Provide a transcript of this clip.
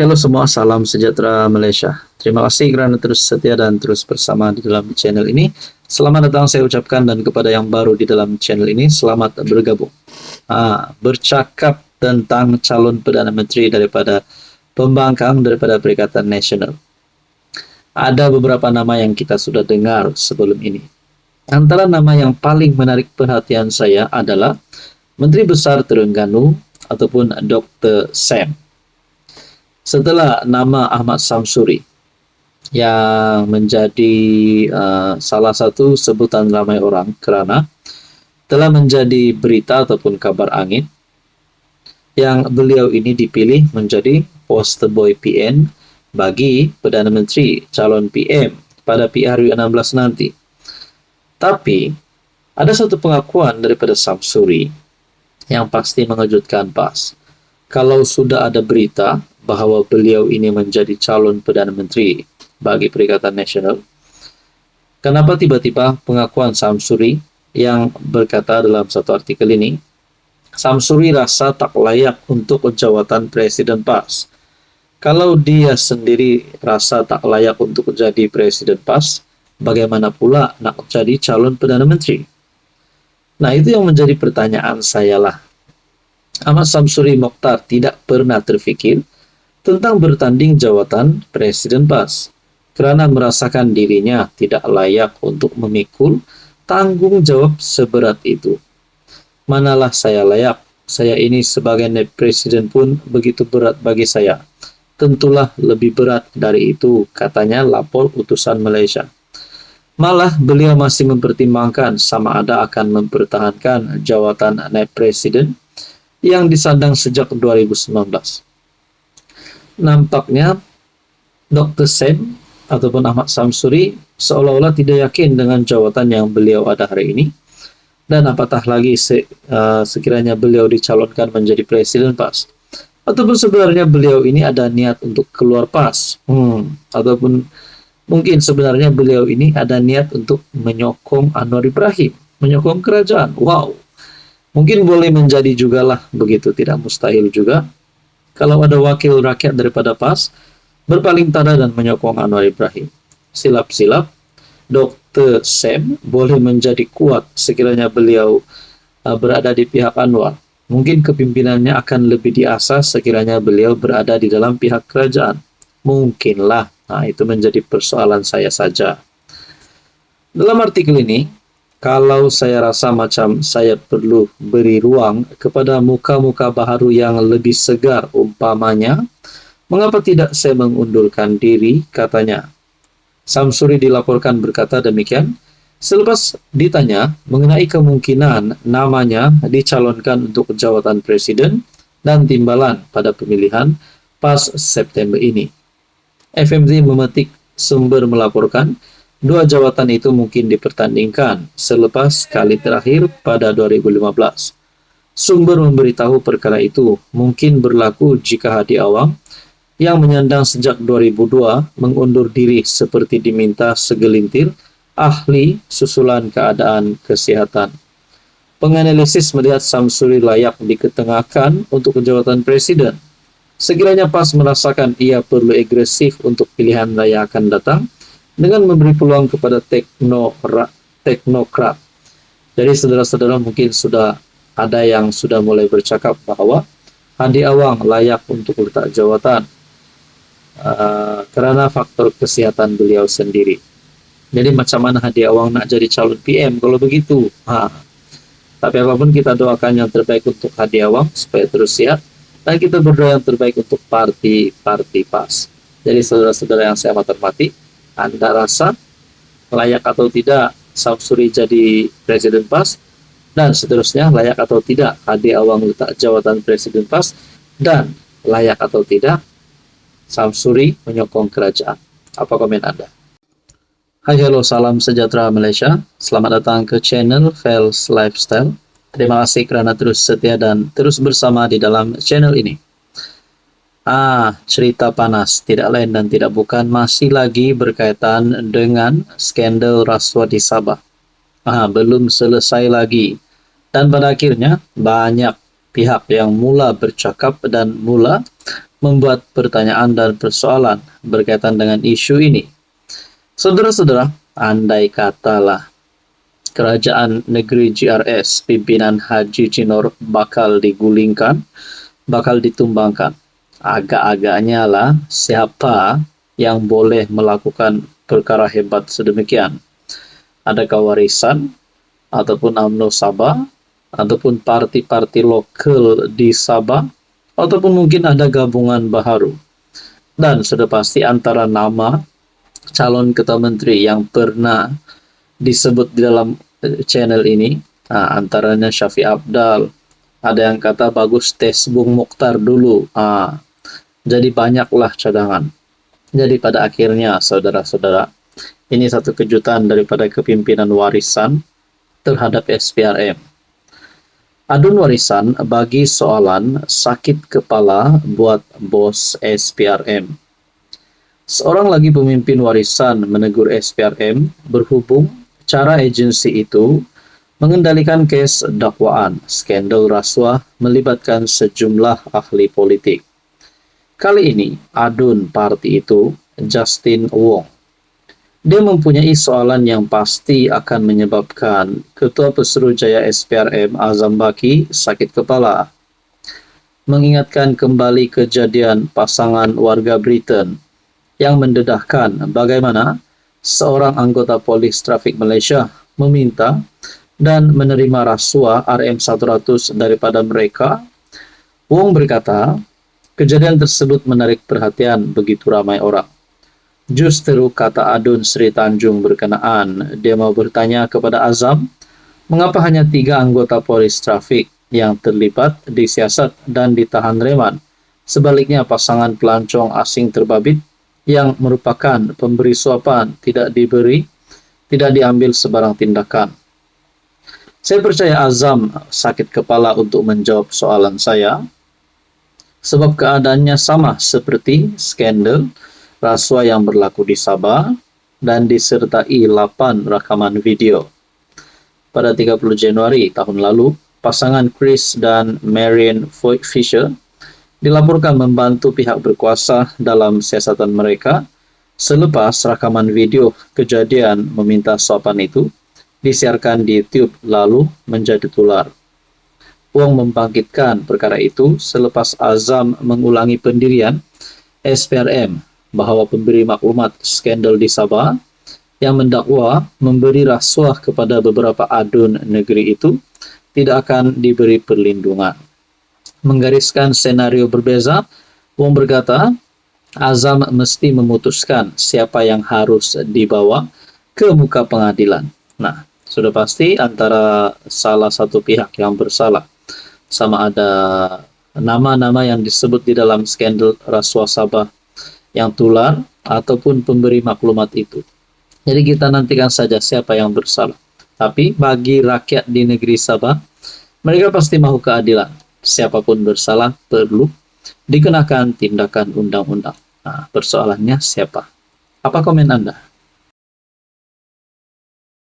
Halo semua, salam sejahtera Malaysia. Terima kasih kerana terus setia dan terus bersama di dalam channel ini. Selamat datang saya ucapkan, dan kepada yang baru di dalam channel ini, selamat bergabung. Bercakap tentang calon Perdana Menteri daripada pembangkang daripada Perikatan Nasional. Ada beberapa nama yang kita sudah dengar sebelum ini. Antara nama yang paling menarik perhatian saya adalah Menteri Besar Terengganu ataupun Dr. Sam. Setelah nama Ahmad Samsuri yang menjadi salah satu sebutan ramai orang kerana telah menjadi berita ataupun kabar angin yang beliau ini dipilih menjadi poster boy PN bagi Perdana Menteri calon PM pada PRU16 nanti. Tapi ada satu pengakuan daripada Samsuri yang pasti mengejutkan PAS. Kalau sudah ada berita bahawa beliau ini menjadi calon Perdana Menteri bagi Perikatan Nasional, kenapa tiba-tiba pengakuan Samsuri yang berkata dalam satu artikel ini, Samsuri rasa tak layak untuk jawatan Presiden PAS. Kalau dia sendiri rasa tak layak untuk jadi Presiden PAS, bagaimana pula nak jadi calon Perdana Menteri? Nah, itu yang menjadi pertanyaan saya lah. Ahmad Samsuri Mokhtar tidak pernah terfikir tentang bertanding jawatan Presiden PAS kerana merasakan dirinya tidak layak untuk memikul tanggung jawab seberat itu. Manalah saya layak, saya ini sebagai naib presiden pun begitu berat bagi saya. Tentulah lebih berat dari itu, katanya lapor utusan Malaysia. Malah beliau masih mempertimbangkan sama ada akan mempertahankan jawatan naib presiden yang disandang sejak 2019. Nampaknya Dr. Sam ataupun Ahmad Samsuri seolah-olah tidak yakin dengan jawatan yang beliau ada hari ini, dan apatah lagi sekiranya beliau dicalonkan menjadi Presiden PAS, ataupun sebenarnya beliau ini ada niat untuk keluar PAS, ataupun mungkin sebenarnya beliau ini ada niat untuk menyokong Anwar Ibrahim, menyokong kerajaan. Wow, mungkin boleh menjadi jugalah begitu, tidak mustahil juga kalau ada wakil rakyat daripada PAS berpaling tangan dan menyokong Anwar Ibrahim. Silap-silap, Dr. Sam boleh menjadi kuat sekiranya beliau berada di pihak Anwar. Mungkin kepimpinannya akan lebih diasah sekiranya beliau berada di dalam pihak kerajaan. Mungkinlah. Nah, itu menjadi persoalan saya saja. Dalam artikel ini, kalau saya rasa macam saya perlu beri ruang kepada muka-muka baharu yang lebih segar, umpamanya, mengapa tidak saya mengundurkan diri, katanya. Samsuri dilaporkan berkata demikian selepas ditanya mengenai kemungkinan namanya dicalonkan untuk jawatan presiden dan timbalan pada pemilihan PAS September ini. FMZ memetik sumber melaporkan dua jawatan itu mungkin dipertandingkan selepas kali terakhir pada 2015. Sumber memberitahu perkara itu mungkin berlaku jika Hadi Awang yang menyandang sejak 2002 mengundur diri seperti diminta segelintir ahli susulan keadaan kesihatan. Penganalisis melihat Samsuri layak diketengahkan untuk jawatan presiden. Sekiranya PAS merasakan ia perlu agresif untuk pilihan raya akan datang dengan memberi peluang kepada teknokrat. Jadi saudara-saudara, mungkin sudah ada yang sudah mulai bercakap bahawa Hadi Awang layak untuk letak jawatan kerana faktor kesihatan beliau sendiri. Jadi macam mana Hadi Awang nak jadi calon PM kalau begitu? Tapi apapun, kita doakan yang terbaik untuk Hadi Awang supaya terus sihat, dan kita berdoa yang terbaik untuk parti PAS. Jadi saudara-saudara yang saya hormati, Anda rasa layak atau tidak Samsuri jadi Presiden PAS, dan seterusnya layak atau tidak Hadi Awang letak jawatan Presiden PAS, dan layak atau tidak Samsuri menyokong kerajaan? Apa komen Anda? Hai, halo, salam sejahtera Malaysia. Selamat datang ke channel Fels Lifestyle. Terima kasih kerana terus setia dan terus bersama di dalam channel ini. Cerita panas tidak lain dan tidak bukan masih lagi berkaitan dengan skandal rasuah di Sabah. Belum selesai lagi. Dan pada akhirnya banyak pihak yang mula bercakap dan mula membuat pertanyaan dan persoalan berkaitan dengan isu ini. Saudara-saudara, andai katalah kerajaan negeri GRS pimpinan Haji Cinor bakal digulingkan, bakal ditumbangkan. Agak-agaknya lah siapa yang boleh melakukan perkara hebat sedemikian. Adakah warisan, ataupun UMNO Sabah, ataupun parti-parti lokal di Sabah, ataupun mungkin ada gabungan baharu. Dan sudah pasti antara nama calon ketua menteri yang pernah disebut di dalam channel ini, antaranya Syafiq Abdal, ada yang kata bagus tes Bung Mokhtar dulu, jadi banyaklah cadangan. Jadi pada akhirnya saudara-saudara, ini satu kejutan daripada kepimpinan warisan terhadap SPRM. Adun warisan bagi soalan sakit kepala buat bos SPRM. Seorang lagi pemimpin warisan menegur SPRM berhubung cara agensi itu mengendalikan kes dakwaan skandal rasuah melibatkan sejumlah ahli politik. Kali ini, adun parti itu, Justin Wong. Dia mempunyai soalan yang pasti akan menyebabkan Ketua Pesuruhjaya SPRM Azam Baki sakit kepala. Mengingatkan kembali kejadian pasangan warga Britain yang mendedahkan bagaimana seorang anggota polis trafik Malaysia meminta dan menerima rasuah RM100 daripada mereka. Wong berkata, kejadian tersebut menarik perhatian begitu ramai orang. Justru kata adun Sri Tanjung berkenaan, dia mau bertanya kepada Azam, mengapa hanya 3 anggota polis trafik yang terlibat disiasat dan ditahan reman. Sebaliknya pasangan pelancong asing terbabit yang merupakan pemberi suapan tidak diambil sebarang tindakan. Saya percaya Azam sakit kepala untuk menjawab soalan saya, sebab keadaannya sama seperti skandal rasuah yang berlaku di Sabah dan disertai 8 rakaman video. Pada 30 Januari tahun lalu, pasangan Chris dan Marian Fisher dilaporkan membantu pihak berkuasa dalam siasatan mereka selepas rakaman video kejadian meminta suapan itu disiarkan di YouTube lalu menjadi tular. Wong membangkitkan perkara itu selepas Azam mengulangi pendirian SPRM bahwa pemberi maklumat skandal di Sabah yang mendakwa memberi rasuah kepada beberapa adun negeri itu tidak akan diberi perlindungan. Menggariskan senario berbeza, Wong berkata, Azam mesti memutuskan siapa yang harus dibawa ke muka pengadilan. Nah, sudah pasti antara salah satu pihak yang bersalah, sama ada nama-nama yang disebut di dalam skandal rasuah Sabah yang tular ataupun pemberi maklumat itu. Jadi kita nantikan saja siapa yang bersalah. Tapi bagi rakyat di negeri Sabah, mereka pasti mahu keadilan. Siapapun bersalah perlu dikenakan tindakan undang-undang. Nah, persoalannya siapa? Apa komen Anda?